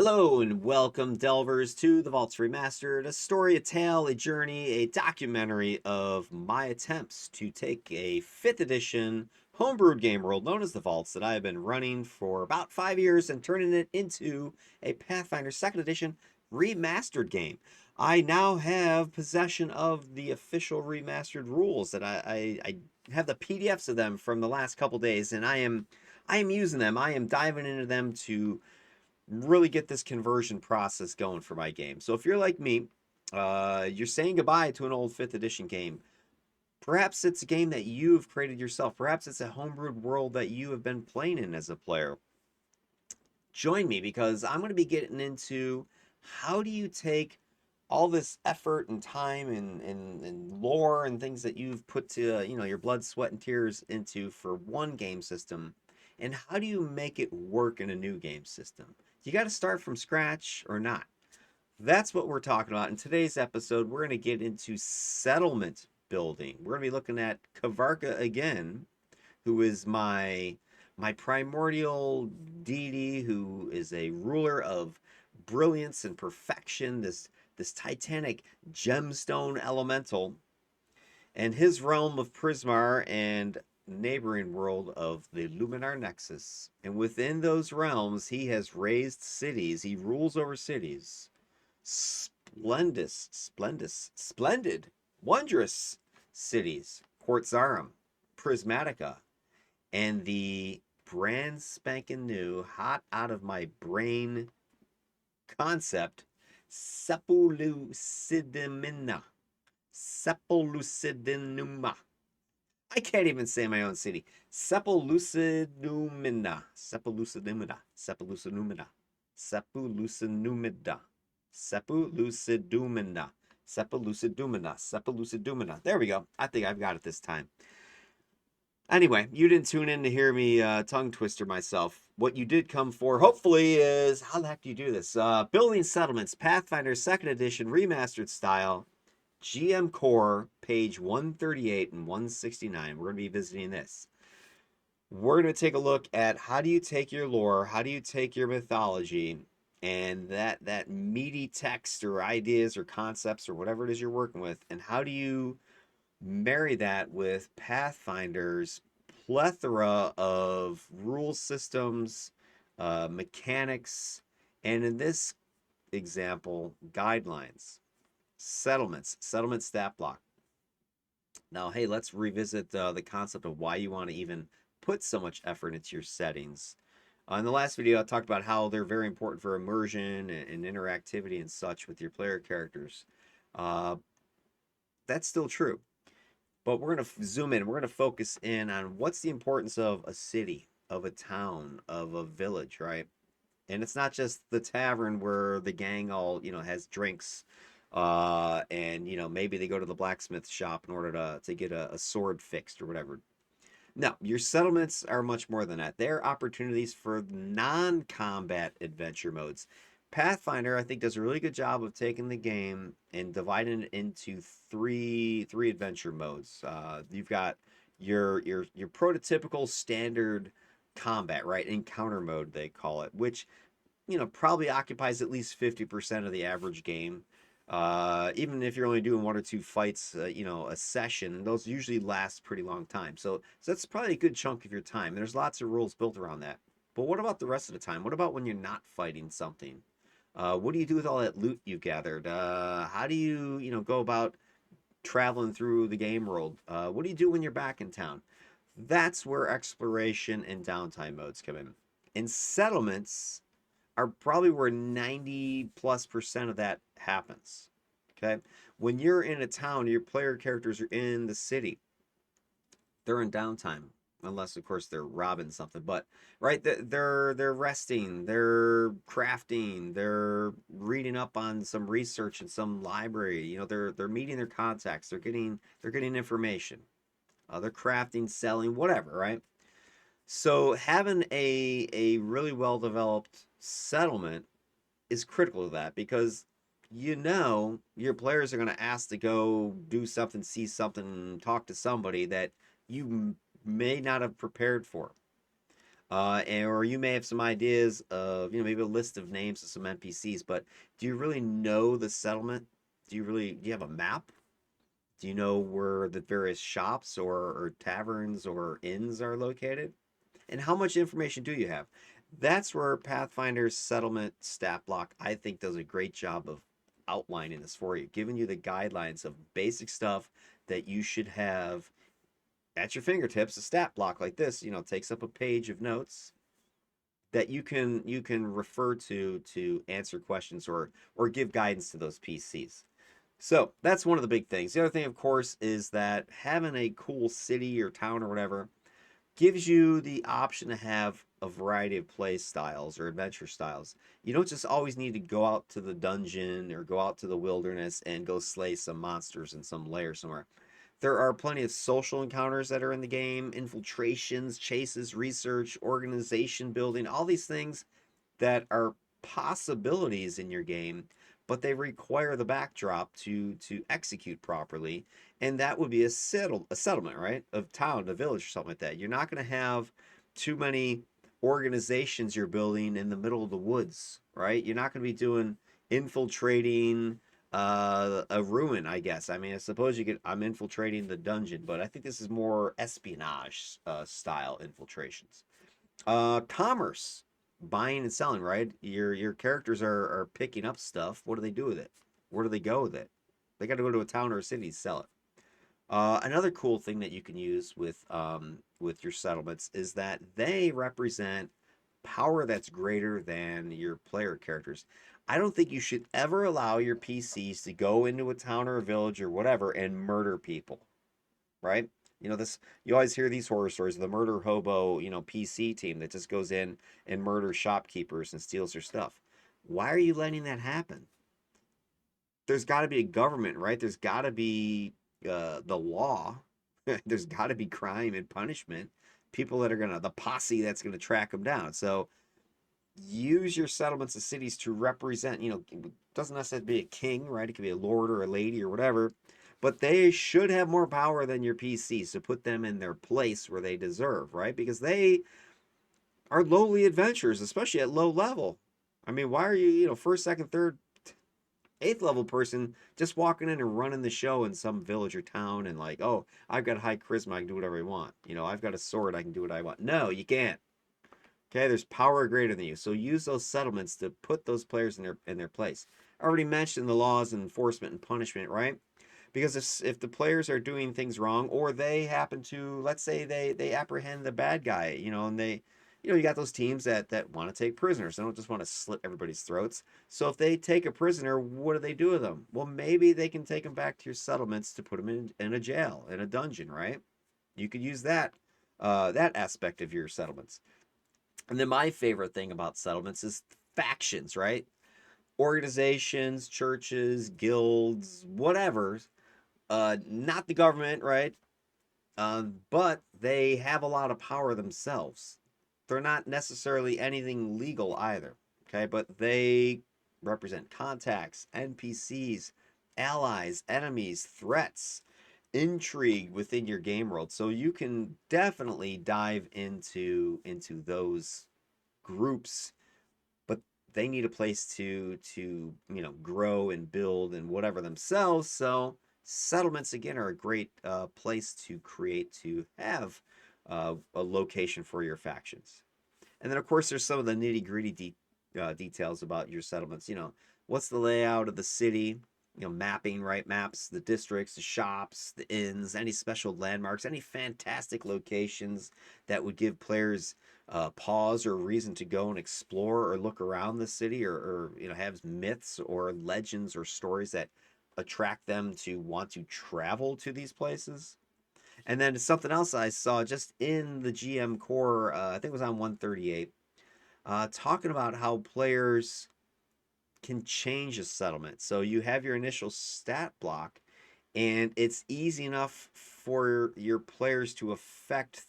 Hello and welcome, Delvers, to the Vaults Remastered, a story, a tale, a journey, a documentary of my attempts to take a 5th edition homebrewed game world known as the Vaults that I have been running for about 5 years and turning it into a Pathfinder 2nd edition remastered game. I now have possession of the official remastered rules that I have the PDFs of them from the last couple days, and I am using them. I am diving into them to really get this conversion process going for my game. So if you're like me, you're saying goodbye to an old 5th edition game. Perhaps it's a game that you've created yourself. Perhaps it's a homebrewed world that you have been playing in as a player. Join me because I'm going to be getting into how do you take all this effort and time and lore and things that you've put to, your blood, sweat, and tears into for one game system, and how do you make it work in a new game system? You got to start from scratch or not? That's what we're talking about. In today's episode, we're going to get into settlement building. We're going to be looking at Kvarca again, who is my primordial deity, who is a ruler of brilliance and perfection, this titanic gemstone elemental, and his realm of Prismar and neighboring world of the Luminar Nexus. And within those realms, he has raised cities. He rules over cities. Splendid, wondrous cities. Quartzarum, Prismatica, and the brand spanking new, hot out of my brain concept, Sepulucidumina. Sepulucidumina. I can't even say my own city. Sepulucidumina. Sepulucidumina. Sepulucidumina. Sepulucidumina. Sepulucidumina. Sepulucidumina. Sepulucidumina. There we go. I think I've got it this time. Anyway, you didn't tune in to hear me tongue twister myself. What you did come for, hopefully, is how the heck do you do this? Building Settlements, Pathfinder 2nd Edition, Remastered style, GM Core, page 138 and 169. We're going to be visiting this. We're going to take a look at how do you take your lore, how do you take your mythology, and that meaty text or ideas or concepts or whatever it is you're working with, and how do you marry that with Pathfinder's plethora of rule systems, mechanics, and in this example, guidelines, settlement stat block. Now, hey, let's revisit the concept of why you want to even put so much effort into your settings. In the last video, I talked about how they're very important for immersion and interactivity and such with your player characters. That's still true. But we're going to zoom in. We're going to focus in on what's the importance of a city, of a town, of a village, right? And it's not just the tavern where the gang all, has drinks, and, maybe they go to the blacksmith shop in order to get a sword fixed or whatever. No, your settlements are much more than that. They're opportunities for non-combat adventure modes. Pathfinder, I think, does a really good job of taking the game and dividing it into three adventure modes. You've got your prototypical standard combat, right? Encounter mode, they call it, which probably occupies at least 50% of the average game. Even if you're only doing one or two fights, a session, those usually last pretty long time. So that's probably a good chunk of your time. There's lots of rules built around that. But what about the rest of the time? What about when you're not fighting something? What do you do with all that loot you've gathered? How do you go about traveling through the game world? What do you do when you're back in town? That's where exploration and downtime modes come in. And settlements are probably where 90+% of that happens. Okay? When you're in a town, your player characters are in the city. They're in downtime, unless of course they're robbing something. But right, they're resting, they're crafting, they're reading up on some research in some library. They're meeting their contacts. They're getting information. They're crafting, selling, whatever. Right. So having a really well developed settlement is critical to that because your players are going to ask to go do something, see something, talk to somebody that you may not have prepared for. or you may have some ideas of, maybe a list of names of some NPCs, but do you really know the settlement? Do you have a map? Do you know where the various shops or taverns or inns are located? And how much information do you have? That's where Pathfinder's settlement stat block, I think, does a great job of outlining this for you, giving you the guidelines of basic stuff that you should have at your fingertips. A stat block like this, takes up a page of notes that you can refer to answer questions or give guidance to those PCs. So that's one of the big things. The other thing, of course, is that having a cool city or town or whatever gives you the option to have a variety of play styles or adventure styles. You don't just always need to go out to the dungeon or go out to the wilderness and go slay some monsters in some lair somewhere. There are plenty of social encounters that are in the game, infiltrations, chases, research, organization building, all these things that are possibilities in your game, but they require the backdrop to execute properly, and that would be a settlement, right? Of town, a village, or something like that. You're not going to have too many organizations you're building in the middle of the woods, right? You're not going to be doing infiltrating a ruin, I guess. I mean, I suppose you could. I'm infiltrating the dungeon, but I think this is more espionage style infiltrations. Commerce, buying and selling, right? Your characters are picking up stuff. What do they do with it? Where do they go with it? They got to go to a town or a city to sell it. Another cool thing that you can use with your settlements is that they represent power that's greater than your player characters. I don't think you should ever allow your PCs to go into a town or a village or whatever and murder people, right? This, you always hear these horror stories, the murder hobo, PC team that just goes in and murders shopkeepers and steals their stuff. Why are you letting that happen? There's got to be a government, right? There's got to be the law. There's got to be crime and punishment. People that are the posse that's gonna track them down. So use your settlements and cities to represent, it doesn't necessarily be a king, right? It could be a lord or a lady or whatever, but they should have more power than your PCs, so put them in their place where they deserve, right? Because they are lowly adventurers, especially at low level. I mean, why are you, first, second, third, eighth level person just walking in and running the show in some village or town and like, oh, I've got high charisma, I can do whatever I want. I've got a sword, I can do what I want. No, you can't. Okay, there's power greater than you. So use those settlements to put those players in their place. I already mentioned the laws and enforcement and punishment, right? Because if the players are doing things wrong, or they happen to, let's say they apprehend the bad guy, and they, you got those teams that want to take prisoners. They don't just want to slit everybody's throats. So if they take a prisoner, what do they do with them? Well, maybe they can take them back to your settlements to put them in a jail, in a dungeon, right? You could use that aspect of your settlements. And then my favorite thing about settlements is factions, right? Organizations, churches, guilds, whatever. Not the government, right? But they have a lot of power themselves. They're not necessarily anything legal either, okay? But they represent contacts, NPCs, allies, enemies, threats, intrigue within your game world. So you can definitely dive into those groups, but they need a place to grow and build and whatever themselves. So settlements again are a great place to create, to have a location for your factions. And then of course there's some of the nitty gritty details about your settlements. What's the layout of the city? Mapping, right? Maps, the districts, the shops, the inns, any special landmarks, any fantastic locations that would give players pause or reason to go and explore or look around the city, or have myths or legends or stories that attract them to want to travel to these places. And then something else I saw just in the GM core, I think it was on 138, talking about how players can change a settlement. So you have your initial stat block, and it's easy enough for your players to affect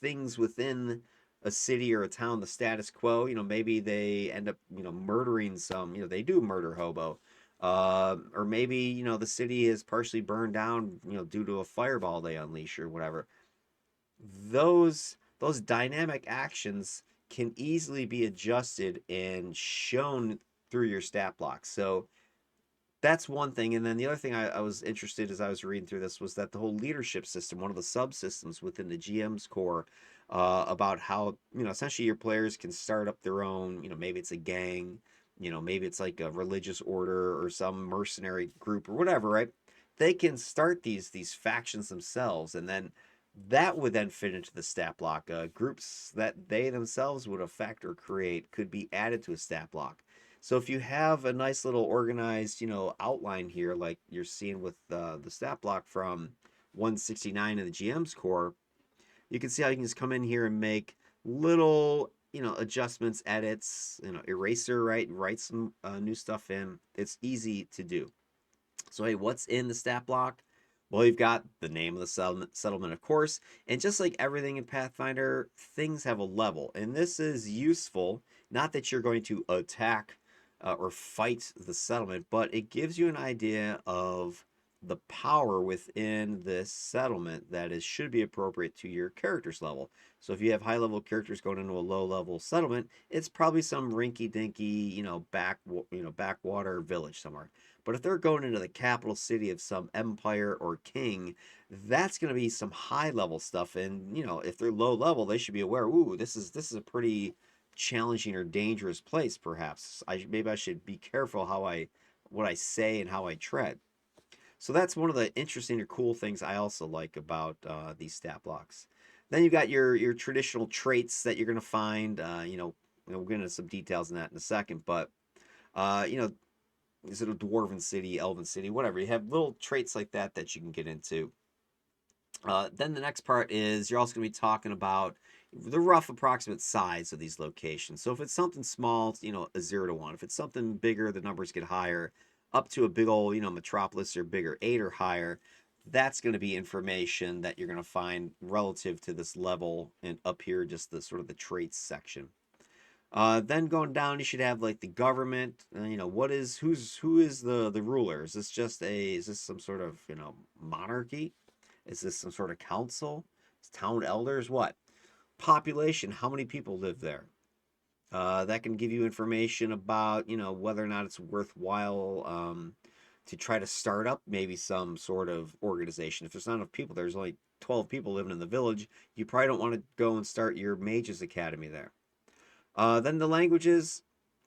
things within a city or a town, the status quo. Maybe they end up, murdering some, they do murder hobo. Or maybe, the city is partially burned down, due to a fireball they unleash or whatever. Those those dynamic actions can easily be adjusted and shown through your stat block. So that's one thing. And then the other thing I was interested as I was reading through this was that the whole leadership system, one of the subsystems within the GM's core, about how, essentially your players can start up their own, maybe it's a gang, maybe it's like a religious order or some mercenary group or whatever, right? They can start these factions themselves, and then that would then fit into the stat block. Groups that they themselves would affect or create could be added to a stat block. So if you have a nice little organized, outline here, like you're seeing with the stat block from 169 in the GM's core, you can see how you can just come in here and make little, adjustments, edits, eraser, right? Write some new stuff in. It's easy to do. So, hey, what's in the stat block? Well, you've got the name of the settlement, of course, and just like everything in Pathfinder, things have a level, and this is useful. Not that you're going to attack or fight the settlement, but it gives you an idea of the power within this settlement that is should be appropriate to your character's level. So if you have high level characters going into a low level settlement, it's probably some rinky dinky, backwater village somewhere. But if they're going into the capital city of some empire or king, that's going to be some high level stuff. And if they're low level, they should be aware. Ooh, this is a pretty challenging or dangerous place. Perhaps maybe I should be careful what I say and how I tread. So that's one of the interesting or cool things I also like about these stat blocks. Then you've got your traditional traits that you're going to find. We'll get into some details in that in a second, but uh, you know, is it a dwarven city, elven city, whatever? You have little traits like that that you can get into. Then the next part is you're also going to be talking about the rough approximate size of these locations. So if it's something small, it's, a 0 to 1. If it's something bigger, the numbers get higher, up to a big old, metropolis or bigger, 8 or higher. That's going to be information that you're going to find relative to this level, and up here, just the sort of the traits section. Then going down, you should have like the government. Who is the ruler? Is this some sort of monarchy? Is this some sort of council? Town elders? What? Population? How many people live there? That can give you information about whether or not it's worthwhile to try to start up maybe some sort of organization. If there's not enough people, there's only 12 people living in the village. You probably don't want to go and start your mages academy there. Then the languages,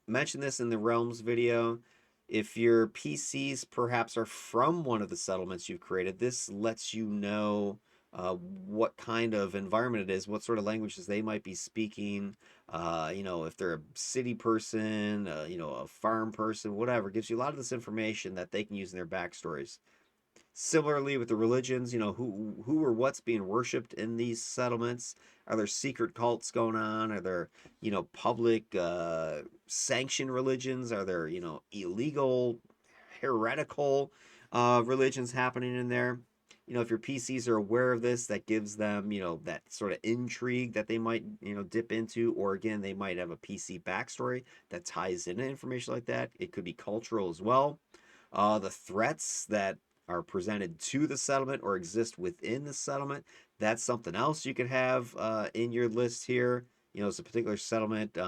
mentioned this in the Realms video. If your PCs perhaps are from one of the settlements you've created, this lets you know what kind of environment it is, what sort of languages they might be speaking. If they're a city person, a farm person, whatever, gives you a lot of this information that they can use in their backstories. Similarly with the religions, who or what's being worshipped in these settlements. Are there secret cults going on? Are there public sanctioned religions? Are there illegal heretical religions happening in there? If your PCs are aware of this, that gives them that sort of intrigue that they might dip into, or again they might have a PC backstory that ties into information like that. It could be cultural as well. The threats that are presented to the settlement or exist within the settlement, that's something else you could have in your list here. It's a particular settlement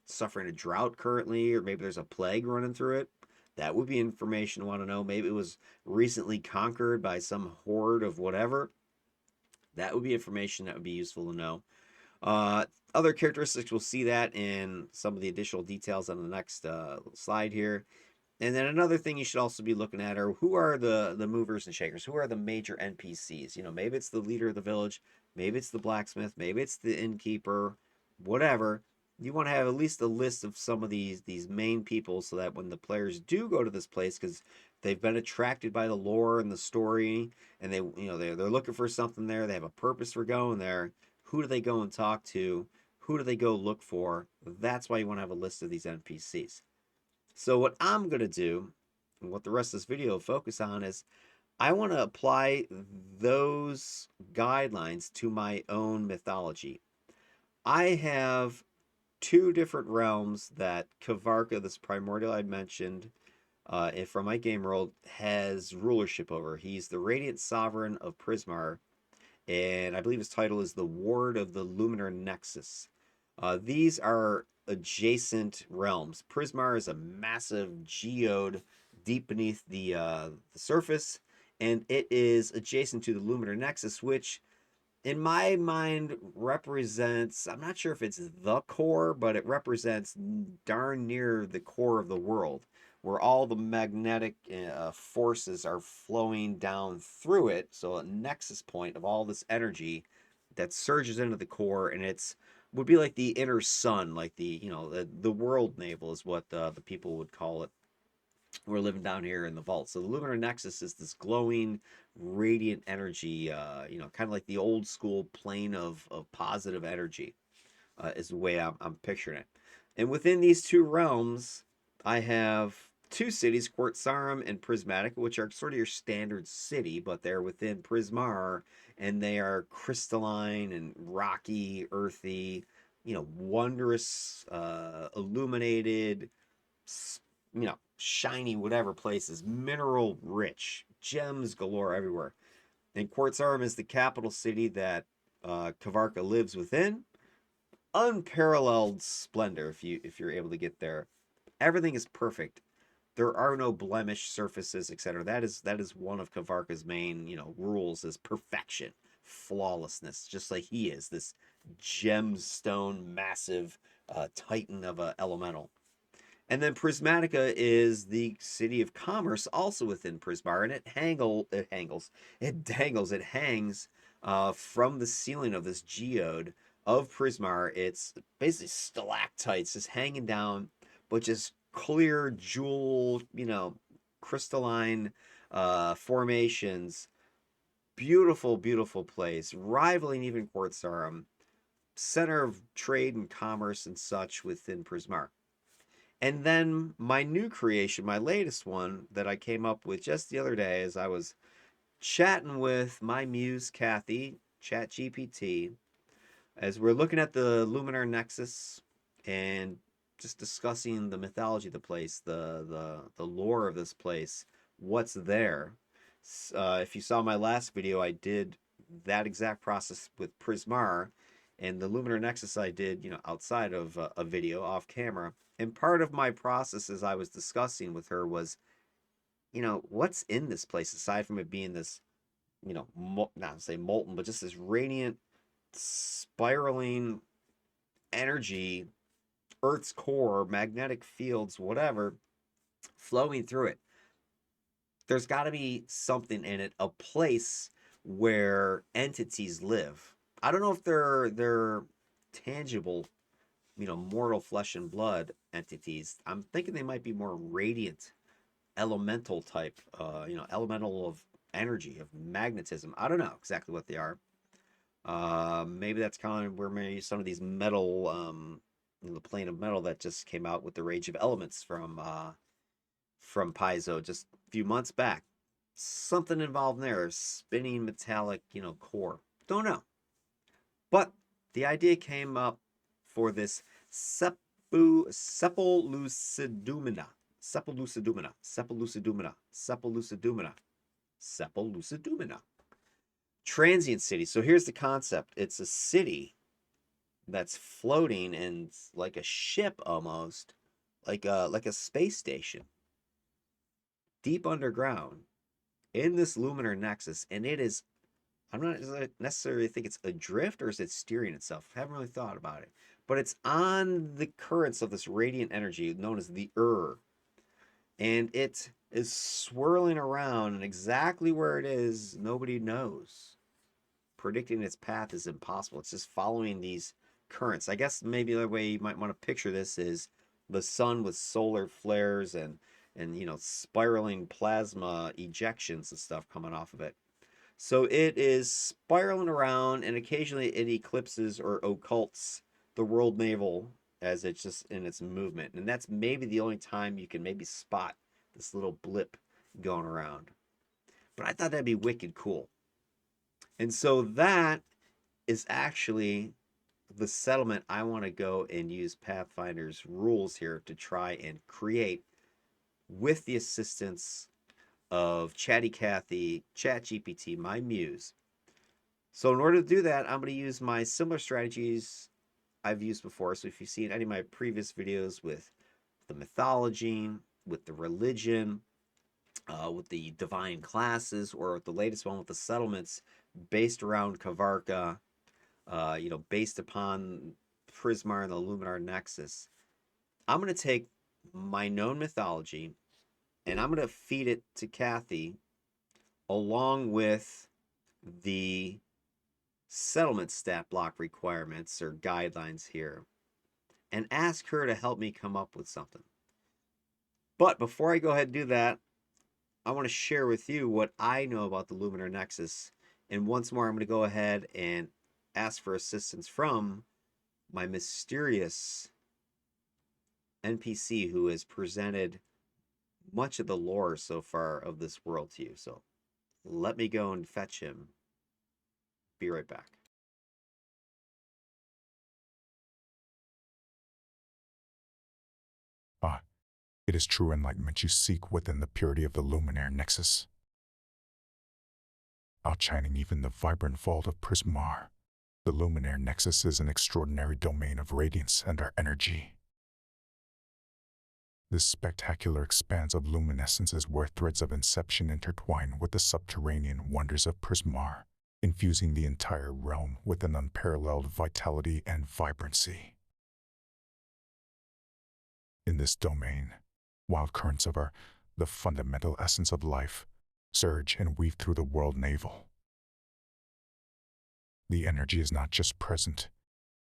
suffering a drought currently, or maybe there's a plague running through it. That would be information you want to know. Maybe it was recently conquered by some horde of whatever. That would be information that would be useful to know. Other characteristics, we'll see that in some of the additional details on the next slide here. And then another thing you should also be looking at are who are the movers and shakers? Who are the major NPCs? Maybe it's the leader of the village, maybe it's the blacksmith, maybe it's the innkeeper, whatever. You want to have at least a list of some of these main people so that when the players do go to this place, because they've been attracted by the lore and the story, and they're looking for something there, they have a purpose for going there. Who do they go and talk to? Who do they go look for? That's why you want to have a list of these NPCs. So what I'm going to do, and what the rest of this video will focus on, is I want to apply those guidelines to my own mythology. I have two different realms that Kvarca, this primordial I mentioned, from my game world, has rulership over. He's the Radiant Sovereign of Prismar, and I believe his title is the Ward of the Luminar Nexus. These are adjacent realms. Prismar is a massive geode deep beneath the surface, and it is adjacent to the Luminar Nexus, which in my mind represents, I'm not sure if it's the core, but it represents darn near the core of the world, where all the magnetic forces are flowing down through it. So a nexus point of all this energy that surges into the core, and it's would be like the inner sun, like the world navel is what the people would call it. We're living down here in the vault. So the luminar nexus is this glowing, radiant energy, kind of like the old school plane of positive energy, is the way I'm picturing it. And within these two realms, I have two cities, Quartzarum and Prismatic, which are sort of your standard city, but they're within Prismar, and they are crystalline and rocky, earthy, wondrous, illuminated, shiny whatever places, mineral rich, gems galore everywhere. And Quartzarum is the capital city that Kvarca lives within. Unparalleled splendor if you're able to get there. Everything is perfect. There are no blemished surfaces, etc. That is one of Kvarca's main, rules is perfection, flawlessness, just like he is, this gemstone massive titan of a elemental. And then Prismatica is the city of commerce, also within Prismar, and it hangs from the ceiling of this geode of Prismar. It's basically stalactites just hanging down, but just clear jewel, crystalline formations. Beautiful, beautiful place, rivaling even Quartzarum, center of trade and commerce and such within Prismar. And then my new creation, my latest one that I came up with just the other day as I was chatting with my muse, Kathy, ChatGPT, as we're looking at the Luminar Nexus and just discussing the mythology of the place, the lore of this place, what's there. If you saw my last video, I did that exact process with Prismar, and the Luminar Nexus I did, outside of a video off camera. And part of my process as I was discussing with her was, what's in this place aside from it being this, not to say molten, but just this radiant, spiraling energy, Earth's core, magnetic fields, whatever, flowing through it. There's got to be something in it, a place where entities live. I don't know if they're tangible, mortal flesh and blood entities. I'm thinking they might be more radiant, elemental type, elemental of energy, of magnetism. I don't know exactly what they are. Maybe that's kind of where maybe some of these metal, the plane of metal that just came out with the Rage of Elements from Paizo just a few months back. Something involved there, spinning metallic, core. Don't know. But the idea came up for this Sepulucidumina. Sepulucidumina. Sepulucidumina. Sepulucidumina. Sepulucidumina. Transient city. So here's the concept. It's a city that's floating in like a ship almost, like a space station, deep underground in this luminar nexus, and it is. I'm not necessarily think it's adrift or is it steering itself. I haven't really thought about it, but it's on the currents of this radiant energy known as the and it is swirling around, and exactly where it is, nobody knows. Predicting its path is impossible. It's just following these currents. I guess maybe the way you might want to picture this is the sun with solar flares and spiraling plasma ejections and stuff coming off of it. So it is spiraling around, and occasionally it eclipses or occults the world navel as it's just in its movement. And that's maybe the only time you can maybe spot this little blip going around. But I thought that'd be wicked cool. And so that is actually the settlement I want to go and use Pathfinder's rules here to try and create with the assistance of Chatty Cathy, ChatGPT, my muse. So in order to do that, I'm going to use my similar strategies I've used before. So if you've seen any of my previous videos with the mythology, with the religion, with the divine classes, or the latest one with the settlements based around Kvarca, based upon Prismar and the Luminar Nexus, I'm going to take my known mythology and I'm going to feed it to Kathy along with the settlement stat block requirements or guidelines here and ask her to help me come up with something. But before I go ahead and do that, I want to share with you what I know about the Luminar Nexus. And once more, I'm going to go ahead and ask for assistance from my mysterious NPC who has presented much of the lore so far of this world to you. So let me go and fetch him. Be right back. Ah, it is true enlightenment you seek within the purity of the Luminaire Nexus, outshining even the vibrant vault of Prismar. The Luminaire Nexus is an extraordinary domain of radiance and our energy. This spectacular expanse of luminescence is where threads of inception intertwine with the subterranean wonders of Prismar, infusing the entire realm with an unparalleled vitality and vibrancy. In this domain, wild currents of the fundamental essence of life, surge and weave through the world navel. The energy is not just present,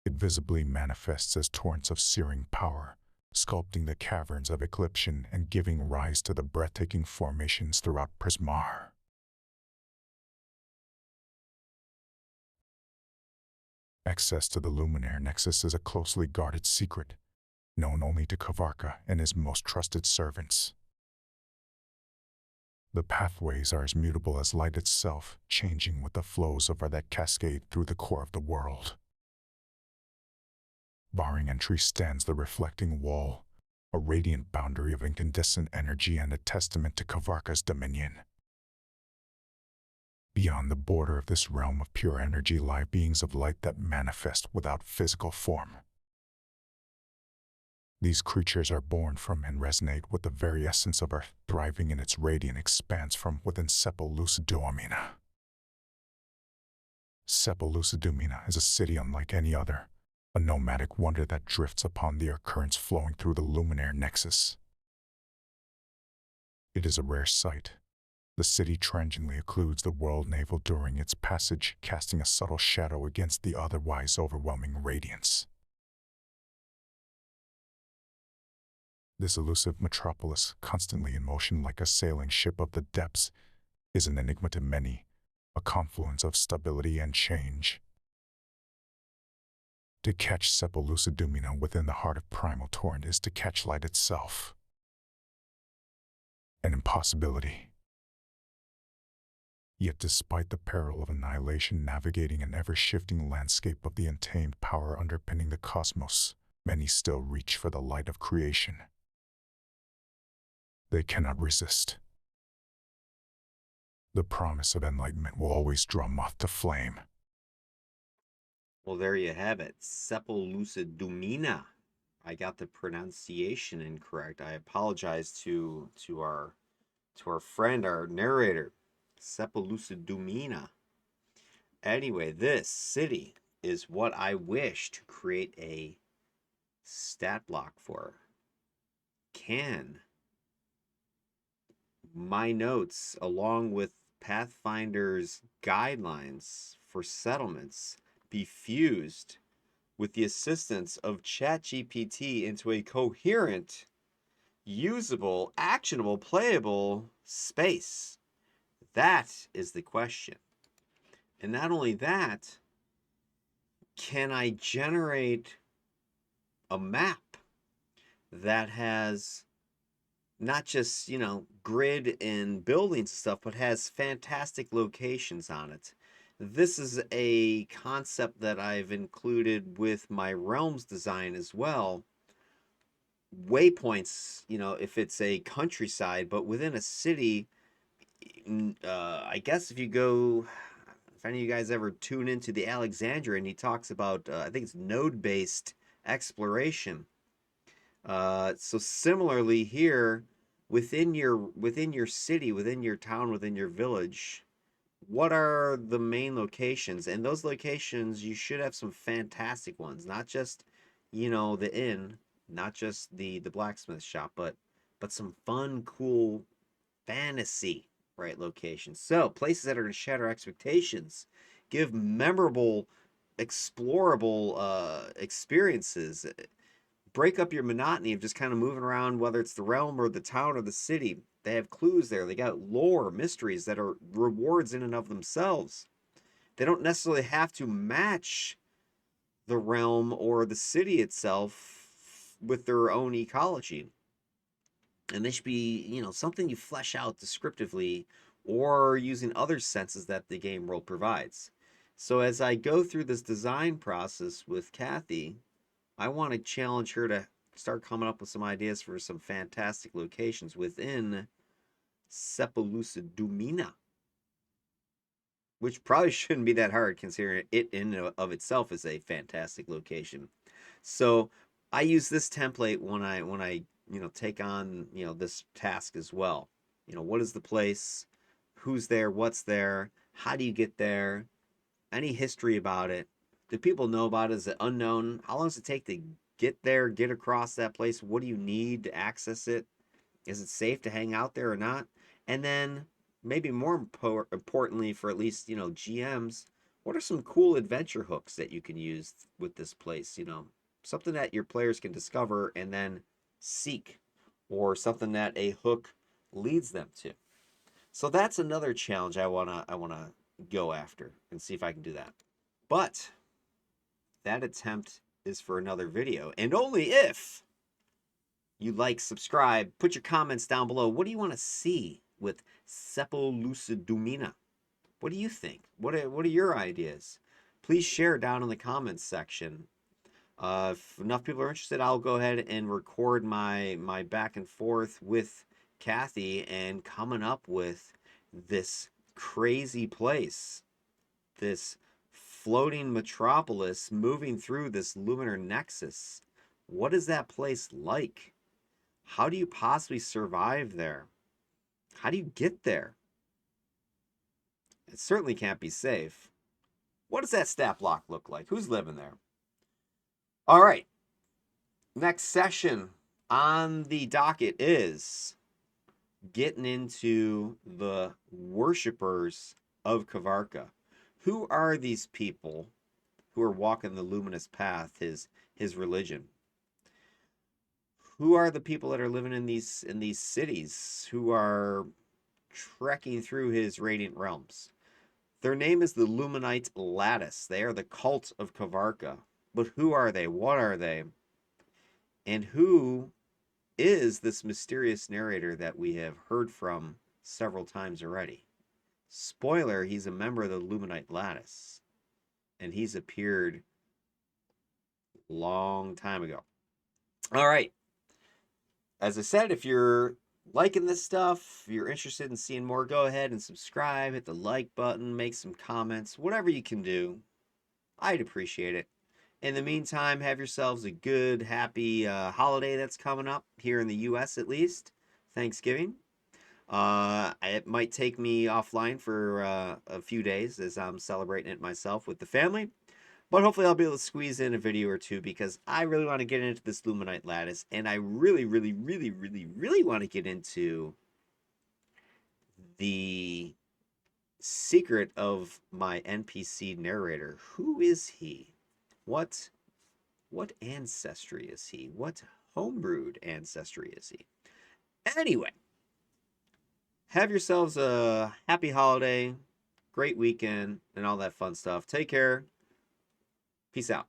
it visibly manifests as torrents of searing power, sculpting the caverns of Eclipsion and giving rise to the breathtaking formations throughout Prismar. Access to the Luminaire Nexus is a closely guarded secret, known only to Kvarca and his most trusted servants. The pathways are as mutable as light itself, changing with the flows of that cascade through the core of the world. Barring entry stands the reflecting wall, a radiant boundary of incandescent energy and a testament to Kvarca's dominion. Beyond the border of this realm of pure energy lie beings of light that manifest without physical form. These creatures are born from and resonate with the very essence of Earth, thriving in its radiant expanse from within Sepulucidumina. Sepulucidumina is a city unlike any other, a nomadic wonder that drifts upon the air currents flowing through the Luminaire Nexus. It is a rare sight. The city transiently occludes the world navel during its passage, casting a subtle shadow against the otherwise overwhelming radiance. This elusive metropolis, constantly in motion like a sailing ship of the depths, is an enigma to many, a confluence of stability and change. To catch Sepulucidumina within the heart of primal torrent is to catch light itself. An impossibility. Yet despite the peril of annihilation navigating an ever-shifting landscape of the untamed power underpinning the cosmos, many still reach for the light of creation. They cannot resist. The promise of enlightenment will always draw moth to flame. Well, there you have it. Sepulucidumina. I got the pronunciation incorrect. I apologize to our friend, our narrator. Sepulucidumina. Anyway, this city is what I wish to create a stat block for. Can my notes, along with Pathfinder's guidelines for settlements, be fused with the assistance of ChatGPT into a coherent, usable, actionable, playable space? That is the question. And not only that, can I generate a map that has not just, grid and buildings and stuff, but has fantastic locations on it? This is a concept that I've included with my realms design as well. Waypoints, if it's a countryside, but within a city, I guess if you go, If any of you guys ever tune into the Alexandria, and he talks about, I think it's node-based exploration. So similarly here, within your city, within your town, within your village, what are the main locations? And those locations, you should have some fantastic ones, not just, the inn, not just the blacksmith shop, but some fun, cool fantasy, right, locations. So places that are going to shatter expectations, give memorable, explorable experiences, break up your monotony of just kind of moving around, whether it's the realm or the town or the city. They have clues there. They got lore, mysteries that are rewards in and of themselves. They don't necessarily have to match the realm or the city itself with their own ecology. And they should be, something you flesh out descriptively or using other senses that the game world provides. So as I go through this design process with Kathy, I want to challenge her to start coming up with some ideas for some fantastic locations within Sepulucidumina, which probably shouldn't be that hard considering it in and of itself is a fantastic location. So I use this template when I take on this task as well. What is the place? Who's there? What's there? How do you get there? Any history about it? Do people know about it? Is it unknown? How long does it take to get there, get across that place? What do you need to access it? Is it safe to hang out there or not? And then maybe more importantly for at least, GMs, what are some cool adventure hooks that you can use with this place, Something that your players can discover and then seek or something that a hook leads them to. So that's another challenge I want to go after and see if I can do that. But that attempt is for another video, and only if you like, subscribe, put your comments down below. What do you want to see with Sepulucidumina? What do you think? What are your ideas? Please share down in the comments section. If enough people are interested, I'll go ahead and record my back and forth with Kathy and coming up with this crazy place, this floating metropolis moving through this lunar nexus. What is that place like? How do you possibly survive there? How do you get there? It certainly can't be safe. What does that stat block look like? Who's living there? All right. Next session on the docket is getting into the worshippers of Kvarca. Who are these people who are walking the luminous path, his religion? Who are the people that are living in these cities who are trekking through his radiant realms? Their name is the Luminite Lattice. They are the cult of Kvarca. But who are they? What are they? And who is this mysterious narrator that we have heard from several times already? Spoiler, he's a member of the Luminite Lattice. And he's appeared long time ago. All right. As I said, if you're liking this stuff, if you're interested in seeing more, go ahead and subscribe, hit the like button, make some comments, whatever you can do. I'd appreciate it. In the meantime, have yourselves a good, happy holiday that's coming up here in the U.S. at least, Thanksgiving. It might take me offline for a few days as I'm celebrating it myself with the family. But hopefully I'll be able to squeeze in a video or two because I really want to get into this Luminite Lattice. And I really, really, really, really, really want to get into the secret of my NPC narrator. Who is he? What ancestry is he? What homebrewed ancestry is he? Anyway, have yourselves a happy holiday, great weekend, and all that fun stuff. Take care. Peace out.